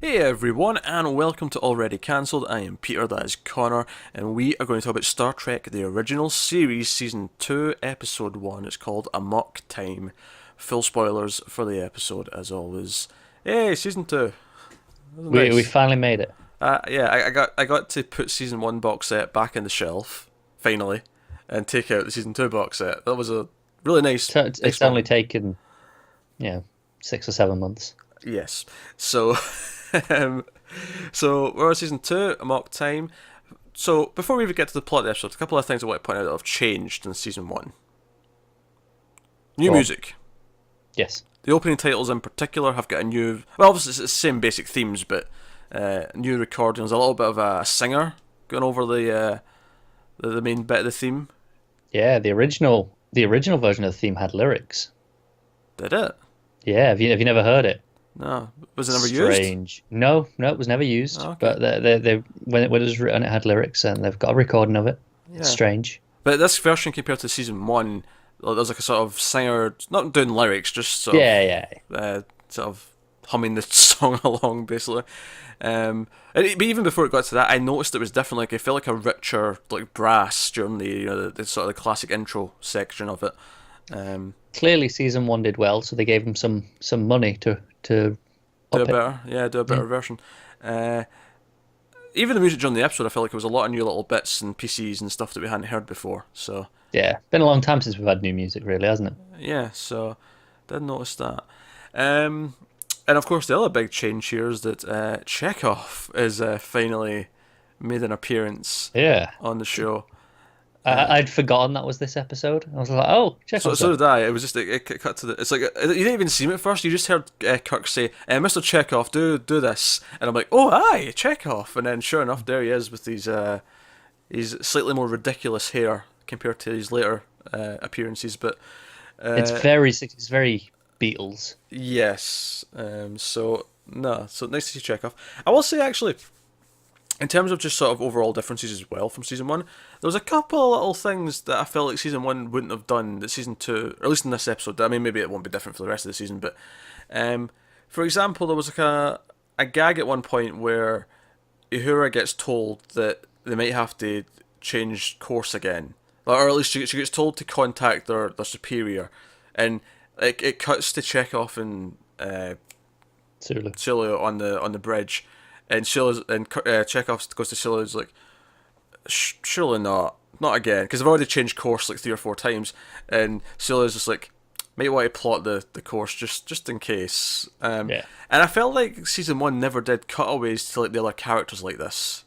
Hey everyone, and welcome to Already Cancelled. I am Peter, that is Connor, and we are going to talk about Star Trek The Original Series, Season 2, Episode 1. It's called Amok Time. Full spoilers for the episode, as always. Hey, Season 2. That was We nice. finally made it. I got to put Season 1 box set back in the shelf, finally, and take out the Season 2 box set. That was a really So nice it's only moment. taken, you know, 6 or 7 months. Yes. So, um, so we're on Season 2, Amok Time. So, before we even get to the plot of the episode, a couple of things I want to point out that have changed in season one. New Go on. music. Yes. The opening titles in particular have got a new. Well, obviously, it's the same basic themes, but new recordings. A little bit of a singer going over the main bit of the theme. Yeah, the original version of the theme had lyrics. Did it? Yeah, have you never heard it? No. Was it never used? Strange. No, no, it was never used. Oh, okay. But they when it was written, it had lyrics, and they've got a recording of it. It's Yeah. strange. But this version compared to season one, there's like a sort of singer, not doing lyrics, just Yeah, yeah. sort of humming the song along, basically. But even before it got to that, I noticed it was different. Like it felt like a richer, like brass during the sort of the classic intro section of it. Um, Clearly, season one did well, so they gave him some money to do a up it. better, yeah, do a Yeah, better version. Uh, Even the music during the episode, I felt like it was a lot of new little bits and pieces and stuff that we hadn't heard before. So yeah. Been a long time since we've had new music, really, hasn't it? yeah, so did notice that. Um, and of course, the other big change here is that Chekhov is finally made an appearance Yeah. on the show. I'd forgotten that was this episode. I was like, oh, So Chekhov's so there. did I. It was just it cut to the. It's like you didn't even see him at first. You just heard Kirk say, "Mr. Chekhov, do this," and I'm like, "Oh, aye, Chekhov!" And then sure enough, there he is with his slightly more ridiculous hair compared to his later appearances. But It's uh, very Beatles. yes, so no, so nice to see Chekhov. I will say actually, in terms of just sort of overall differences as well from season one, there was a couple of little things that I felt like season one wouldn't have done that season two, or at least in this episode. I mean, maybe it won't be different for the rest of the season, but for example, there was like a gag at one point where Uhura gets told that they might have to change course again, or at least she gets told to contact their superior, and it cuts to Chekhov and Sulu. Sulu on the bridge, and Chekhov goes to Sulu's like, surely not again, because they've already changed course like 3 or 4 times, and Sulu's just like, might want to plot the course just in case. Yeah. And I felt like season one never did cutaways to like the other characters like this.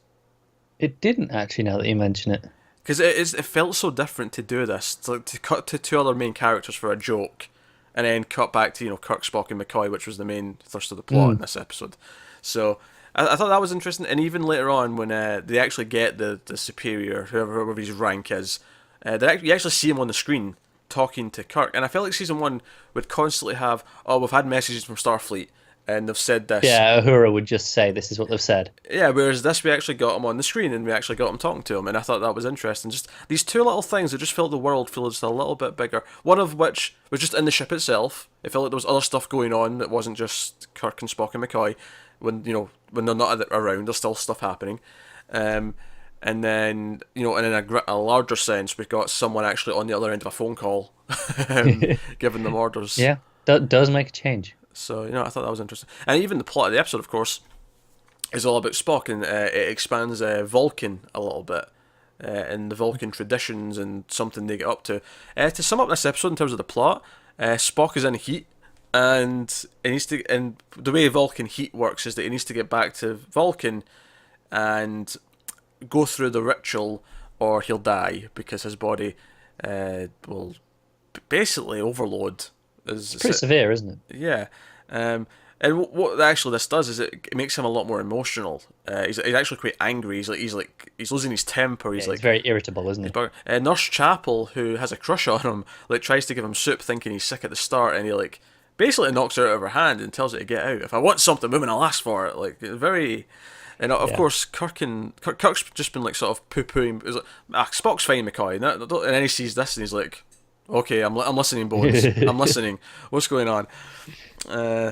It didn't actually, now that you mention it. Because it felt so different to do this, to cut to two other main characters for a joke, and then cut back to Kirk, Spock, and McCoy, which was the main thrust of the plot in Mm. this episode. So I thought that was interesting, and even later on when they actually get the superior, whoever his rank is, you actually see him on the screen talking to Kirk, and I felt like season one would constantly have, oh, we've had messages from Starfleet, and they've said this. Yeah, Uhura would just say this is what they've said. Yeah, whereas this we actually got him on the screen and we actually got him talking to him, and I thought that was interesting. Just these two little things that just felt the world feel just a little bit bigger. One of which was just in the ship itself. It felt like there was other stuff going on that wasn't just Kirk and Spock and McCoy. When they're not around, there's still stuff happening. Um, and then and in a larger sense, we've got someone actually on the other end of a phone call, giving them orders. Yeah, that does make a change. So I thought that was interesting, and even the plot of the episode, of course, is all about Spock, and it expands Vulcan a little bit, and the Vulcan traditions and something they get up to. To sum up this episode in terms of the plot, Spock is in heat, and he needs to. And the way Vulcan heat works is that he needs to get back to Vulcan and go through the ritual, or he'll die because his body will basically overload. It's pretty severe, isn't it? Yeah. Um, and what actually this does is it makes him a lot more emotional. He's actually quite angry. He's losing his temper. Yeah, He's he's like very irritable, isn't he? Nurse Chapel, who has a crush on him, like tries to give him soup, thinking he's sick at the start, and he like basically knocks her out of her hand and tells her to get out. If I want something, women, I'll ask for it. Like very. And of Yeah. course, Kirk's just been like sort of poo pooing. He's like, Spock's fine, McCoy. And then he sees this and he's like, okay, I'm listening, Bones. I'm listening. What's going on? Uh,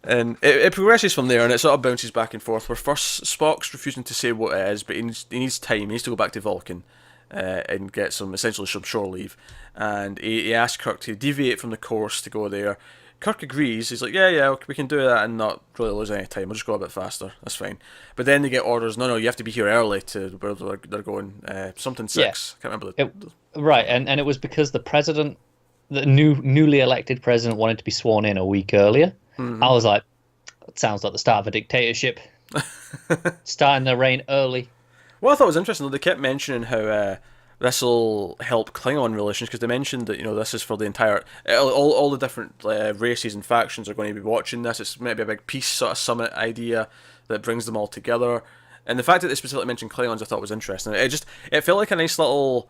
And it progresses from there, and it sort of bounces back and forth. Where first Spock's refusing to say what it is, but he needs time. He needs to go back to Vulcan and get essentially some shore leave. And he asks Kirk to deviate from the course to go there. Kirk agrees. He's like, yeah, we can do that and not really lose any time. We'll just go a bit faster. That's fine. But then they get orders. No, you have to be here early to where they're going. Something six. Yeah. I can't remember Right, and it was because the newly elected president, wanted to be sworn in a week earlier. I was like, that sounds like the start of a dictatorship. Starting their reign early. Well, I thought it was interesting though. They kept mentioning how this will help Klingon relations, because they mentioned that this is for the entire all the different races and factions are going to be watching this. It's maybe a big peace sort of summit idea that brings them all together. And the fact that they specifically mentioned Klingons, I thought was interesting. It felt like a nice little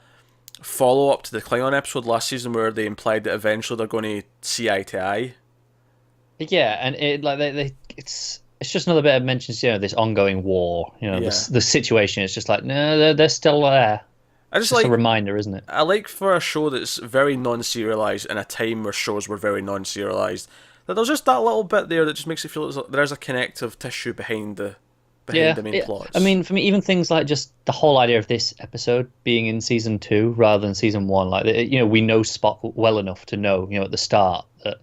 follow up to the Klingon episode last season where they implied that eventually they're going to see eye to eye. Yeah, and it's just another bit of mentions, this ongoing war. The situation is just like, no, they're still there. It's a reminder, isn't it? I like for a show that's very non-serialized in a time where shows were very non-serialized, that there's just that little bit there that just makes it feel like there's a connective tissue behind the main plots. I mean, for me, even things like just the whole idea of this episode being in season 2 rather than season 1, like we know Spock well enough to know, at the start that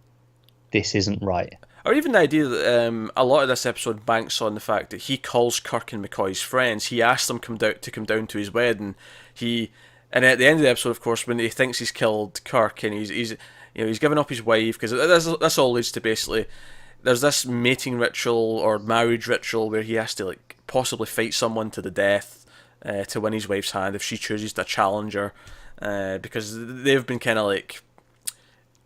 this isn't right. Or even the idea that a lot of this episode banks on the fact that he calls Kirk and McCoy's friends. He asks them to come down to his wedding. And at the end of the episode, of course, when he thinks he's killed Kirk and he's given up his wife, because this all leads to basically there's this mating ritual or marriage ritual where he has to possibly fight someone to the death to win his wife's hand if she chooses to challenge her, because they've been kind of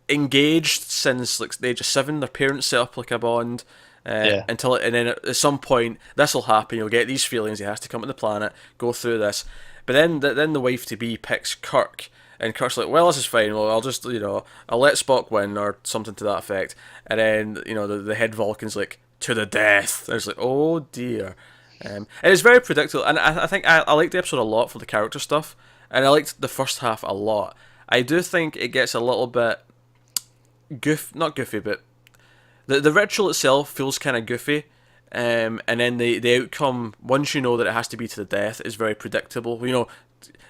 engaged since the age of 7. Their parents set up a bond and then at some point this will happen. You'll get these feelings. He has to come to the planet, go through this, but then the wife to be picks Kirk, and Kirk's like, well, this is fine. Well, I'll just I'll let Spock win or something to that effect, and then the head Vulcan's like, to the death. And it's like, oh dear. And it's very predictable, and I think I liked the episode a lot for the character stuff, and I liked the first half a lot. I do think it gets a little bit not goofy, but the ritual itself feels kind of goofy, and then the outcome, once you know that it has to be to the death, is very predictable.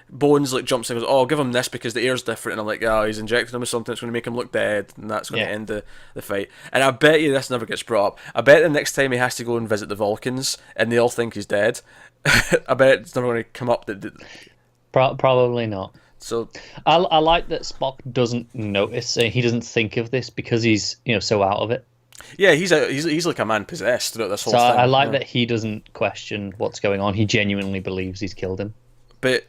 Bones jumps in and goes, oh, I'll give him this because the air's different, and I'm like, oh, he's injecting him with something that's going to make him look dead, and that's going to end the fight. And I bet you this never gets brought up. I bet the next time he has to go and visit the Vulcans and they all think he's dead, I bet it's never going to come up that Probably not. So I like that Spock doesn't notice. He doesn't think of this because he's so out of it. Yeah, he's like a man possessed throughout this whole thing. I like that he doesn't question what's going on. He genuinely believes he's killed him. But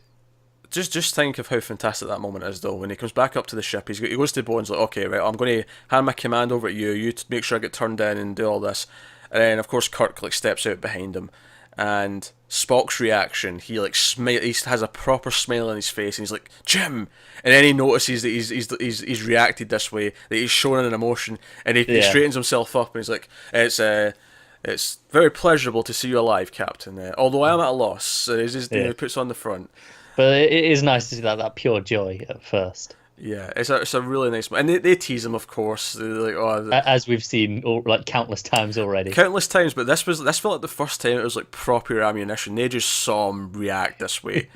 just think of how fantastic that moment is, though. When he comes back up to the ship, he goes to Bones like, okay, right, I'm going to hand my command over to you. You to make sure I get turned in and do all this. And then of course Kirk steps out behind him. And Spock's reaction, he has a proper smile on his face, and he's like, Jim, and then he notices that he's reacted this way, that he's shown an emotion, and he straightens himself up, and he's like, it's very pleasurable to see you alive, Captain. Although I am at a loss, he puts on the front. But it is nice to see that pure joy at first. Yeah, it's a really nice one. And they tease him, of course. They're like, oh, as we've seen countless times already. Countless times, but this felt like the first time it was proper ammunition. They just saw him react this way.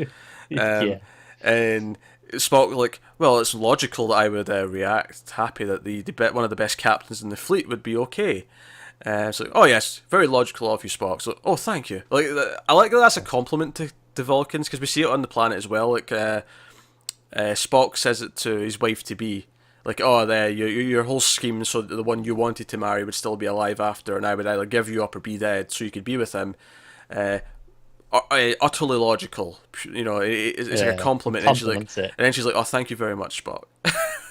And Spock well, it's logical that I would react happy that the one of the best captains in the fleet would be okay. So, oh yes, very logical of you, Spock. So, oh, thank you. I like that that's a compliment to Vulcans, because we see it on the planet as well. Spock says it to his wife to be, your whole scheme so that the one you wanted to marry would still be alive after, and I would either give you up or be dead so you could be with him. Utterly logical, it's like a compliment. And then she's like, oh, thank you very much, Spock.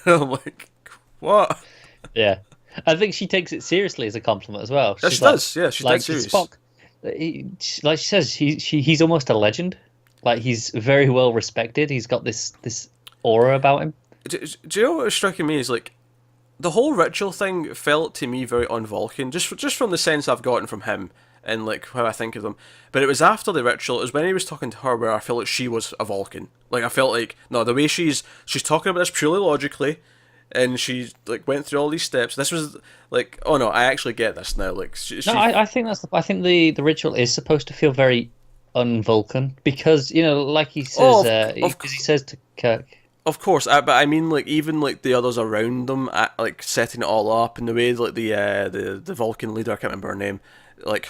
I'm like, what? Yeah, I think she takes it seriously as a compliment as well. She does. Yeah, she's dead serious. Spock, like she says, he's almost a legend. He's very well respected. He's got this aura about him. Do you know what was striking me is the whole ritual thing felt to me very un-Vulcan, just from the sense I've gotten from him and how I think of them. But it was after the ritual, it was when he was talking to her where I felt like she was a Vulcan. I felt no, the way she's talking about this purely logically. and she like went through all these steps. This was like, oh no, I actually get this now. Like No, I think I think the ritual is supposed to feel very un-Vulcan because like he oh, says, because he says to Kirk. of course, but I mean, like even like the others around them, like setting it all up in the way, like the Vulcan leader, I can't remember her name, like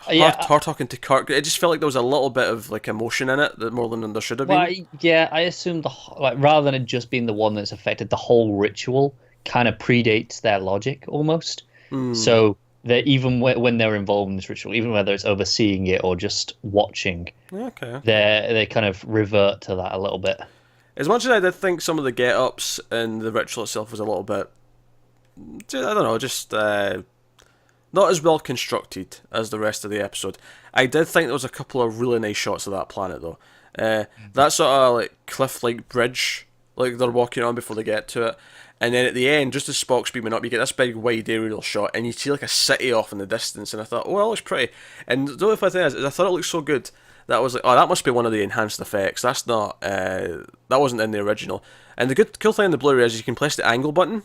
Yeah, her talking to Kirk. It just felt like there was a little bit of like emotion in it, that more than there should have well, been. yeah, I assume like rather than it just being the one that's affected, the whole ritual kind of predates their logic almost. So that even when they're involved in this ritual, even whether it's overseeing it or just watching, Okay. they kind of revert to that a little bit. As much as I did think some of the get-ups and the ritual itself was a little bit, I don't know, just not as well constructed as the rest of the episode. I did think there was a couple of really nice shots of that planet though. That sort of like cliff-like bridge, like they're walking on before they get to it, and then at the end, just as Spock's beaming up, you get this big wide aerial shot, and you see like a city off in the distance. And I thought, oh, that looks pretty. And the only thing is I thought it looked so good that I was like, oh, that must be one of the enhanced effects. That's not, that wasn't in the original. And the cool thing in the Blu-ray is you can press the angle button,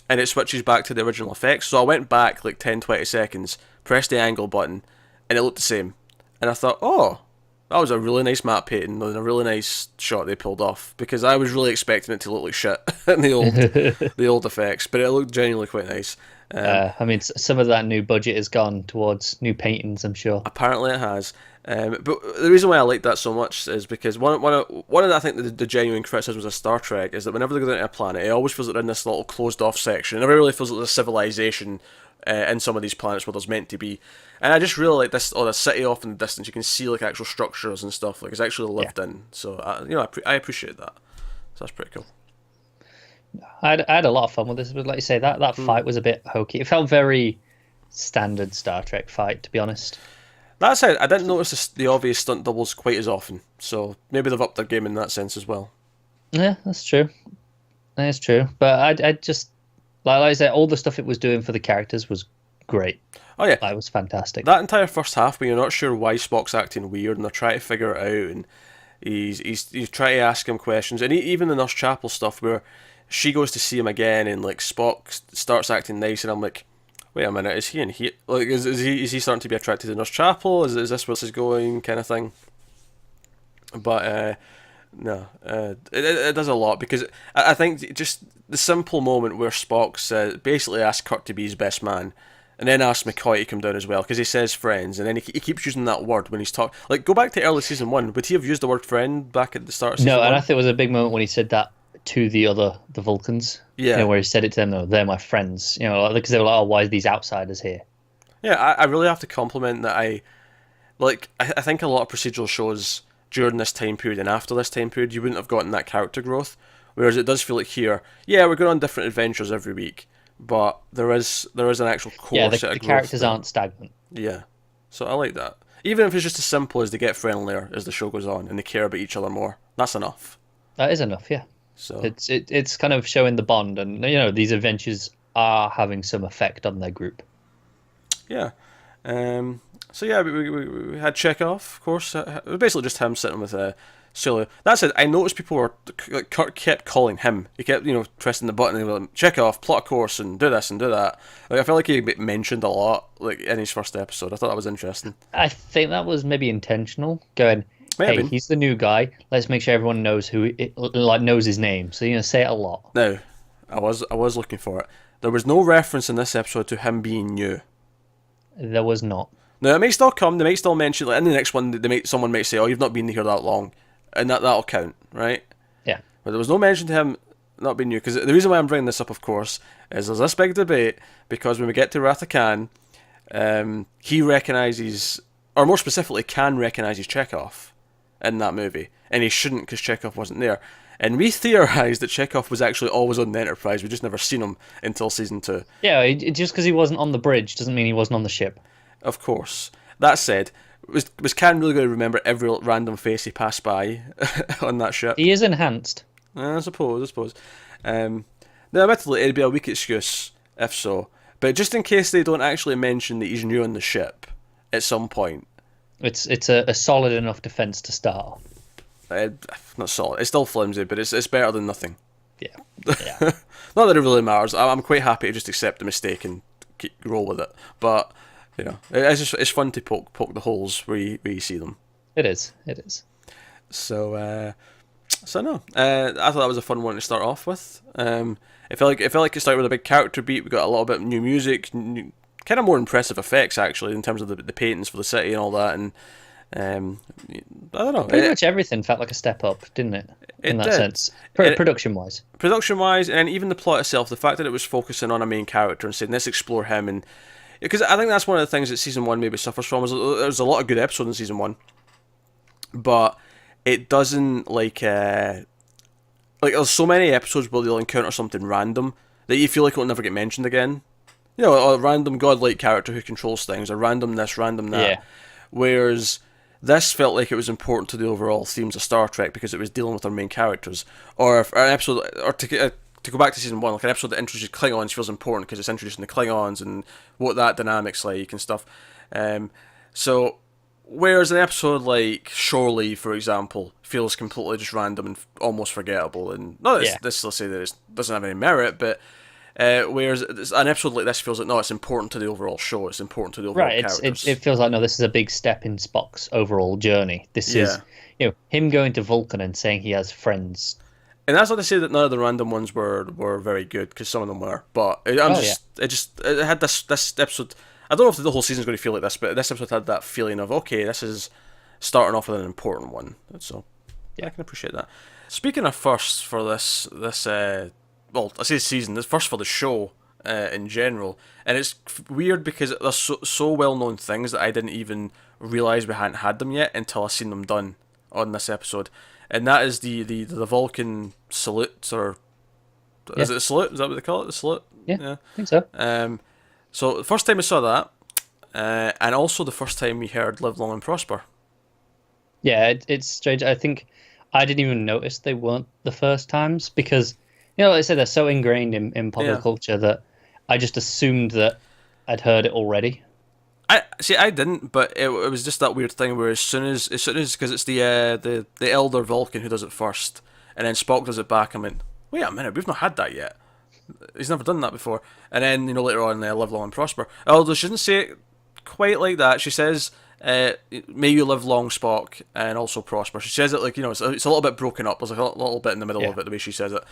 and it switches back to the original effects. So I went back like 10-20 seconds, pressed the angle button, and it looked the same. And I thought, oh, that was a really nice map painting and a really nice shot they pulled off, because I was really expecting it to look like shit in the old effects, but it looked genuinely quite nice. I mean, some of that new budget has gone towards new paintings, I'm sure. Apparently it has. But the reason why I like that so much is because one of the, I think the genuine criticisms of Star Trek is that whenever they go into a planet, it always feels like they're in this little closed off section. It never really feels like there's a civilization in some of these planets where there's meant to be. And I just really like this, the city off in the distance. You can see like actual structures and stuff, like it's actually lived in. So I appreciate that. So that's pretty cool. I had a lot of fun with this, but like you say, that fight was a bit hokey. It felt very standard Star Trek fight, to be honest. That said, I didn't notice the obvious stunt doubles quite as often, so maybe they've upped their game in that sense as well. Yeah, that's true. That's true. But I just, like I said, all the stuff it was doing for the characters was great. Oh yeah, It was fantastic. that entire first half when you're not sure why Spock's acting weird and they're trying to figure it out, and he's trying to ask him questions, and even the Nurse Chapel stuff where she goes to see him again and like Spock starts acting nice, and I'm like, wait a minute, is he in here? Like, is he starting to be attracted to Nurse Chapel? Is this where this is going, kind of thing? But no, it does a lot, because I think just the simple moment where Spock basically asks Kirk to be his best man, and then asks McCoy to come down as well, because he says friends, and then he keeps using that word when he's talking. Like, go back to early season 1. Would he have used the word friend back at the start of season 1? No, and I think it was a big moment when he said that to the Vulcans. Yeah. Where he said it to them, though, they're my friends. Because they were like, oh, why are these outsiders here? Yeah, I really have to compliment that. I think a lot of procedural shows during this time period and after this time period, you wouldn't have gotten that character growth. Whereas it does feel like here, yeah, we're going on different adventures every week, but there is an actual core set of the growth characters there. aren't stagnant. Yeah, so I like that. Even if it's just as simple as they get friendlier as the show goes on and they care about each other more, that's enough. That is enough, yeah. So it's kind of showing the bond, and these adventures are having some effect on their group. Yeah. So yeah, we had Chekhov, of course. It was basically just him sitting with Sulu. That said, I noticed people were like, Kirk kept calling him. He kept pressing the button and they were like, Chekhov, plot a course and do this and do that. Like, I felt like he mentioned a lot like in his first episode. I thought that was interesting. I think that was maybe intentional. Going, hey, he's the new guy. Let's make sure everyone knows knows his name. So say it a lot. Now, I was looking for it. There was no reference in this episode to him being new. There was not. Now, it may still come. They may still mention, like in the next one, someone might say, "Oh, you've not been here that long," and that'll count, right? Yeah. But there was no mention to him not being new, because the reason why I'm bringing this up, of course, is there's this big debate, because when we get to Wrath of Khan, he recognises, or more specifically, Khan recognises Chekhov in that movie, and he shouldn't because Chekhov wasn't there. And we theorised that Chekhov was actually always on the Enterprise. We just never seen him until season 2. Yeah, just because he wasn't on the bridge doesn't mean he wasn't on the ship. Of course. That said, was Khan really going to remember every random face he passed by on that ship? He is enhanced. I suppose. Now, admittedly, it'd be a weak excuse if so. But just in case they don't actually mention that he's new on the ship at some point. It's a solid enough defence to start. Not solid. It's still flimsy, but it's better than nothing. Yeah, yeah, Not that it really matters. I'm quite happy to just accept the mistake and roll with it. But it's fun to poke the holes where you see them. it is. It is. So no, I thought that was a fun one to start off with. It felt like it started with a big character beat. We got a little bit of new music, kind of more impressive effects actually in terms of the paintings for the city and all that. And I don't know. Pretty much everything felt like a step up, didn't it? In that did. sense, production wise. Production wise, and even the plot itself, the fact that it was focusing on a main character and saying let's explore him, and because I think that's one of the things that season one maybe suffers from is there's a lot of good episodes in season one, but it doesn't like there's so many episodes where they'll encounter something random that you feel like it'll never get mentioned again. You know, a random godlike character who controls things, or random this, random that. Yeah. Whereas this felt like it was important to the overall themes of Star Trek because it was dealing with our main characters. Or if an episode, or to go back to season one, like an episode that introduces Klingons feels important because it's introducing the Klingons and what that dynamic's like and stuff. So, whereas an episode like Shore Leave, for example, feels completely just random and almost forgettable, and not that this will say that it doesn't have any merit, but whereas an episode like this feels like, no, it's important to the overall show, it's important to the overall characters. It feels like, no, this is a big step in Spock's overall journey. This is, him going to Vulcan and saying he has friends. And that's not to say that none of the random ones were very good, because some of them were. But it had this episode. I don't know if the whole season's going to feel like this, but this episode had that feeling of, okay, this is starting off with an important one. So I can appreciate that. Speaking of firsts for this well, I say season, this first for the show in general, and it's weird because there's so well-known things that I didn't even realise we hadn't had them yet until I seen them done on this episode, and that is the Vulcan salute, or is it a salute? Is that what they call it? The salute? Yeah, I think so. So the first time I saw that, and also the first time we heard "Live Long and Prosper." Yeah, it's strange. I think I didn't even notice they weren't the first times because, like I said, they're so ingrained in popular culture that I just assumed that I'd heard it already. I didn't, but it was just that weird thing where as soon as because it's the elder Vulcan who does it first, and then Spock does it back. I mean, wait a minute, we've not had that yet. He's never done that before. And then later on, Live Long and Prosper. Although she doesn't say it quite like that. She says, "May you live long, Spock, and also prosper." She says it like it's a little bit broken up. There's like a little bit in the middle of it the way she says it.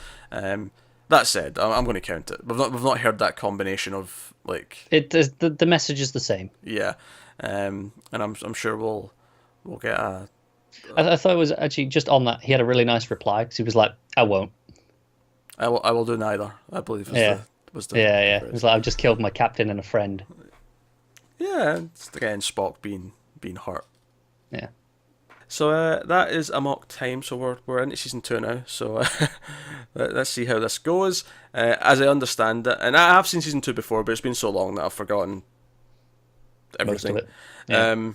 That said, I'm going to count it. We've not heard that combination of like it. The message is the same. Yeah, and I'm sure we'll get a. I thought it was actually just on that. He had a really nice reply because he was like, "I won't. I will do neither." I believe was the yeah. It was like, "I've just killed my captain and a friend." Yeah, it's again Spock being hurt. Yeah. So that is Amok Time. So we're into season 2 now. So let's see how this goes. As I understand it, and I have seen season 2 before, but it's been so long that I've forgotten everything. Most of it. Yeah.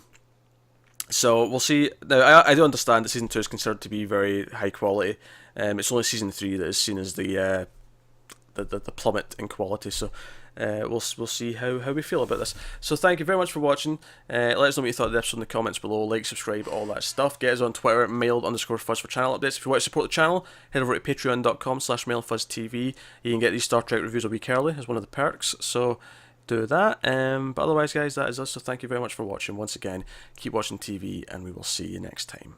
So we'll see. Now I do understand that season 2 is considered to be very high quality. It's only season 3 that is seen as the plummet in quality. So we'll see how we feel about this. So thank you very much for watching. Let us know what you thought of the episode in the comments below. Like, subscribe, all that stuff. Get us on Twitter at mailed_fuzz for channel updates. If you want to support the channel, head over to patreon.com/mailedfuzztv. You can get these Star Trek reviews a week early as one of the perks. So do that. But otherwise, guys, that is us. So thank you very much for watching once again. Keep watching TV, and we will see you next time.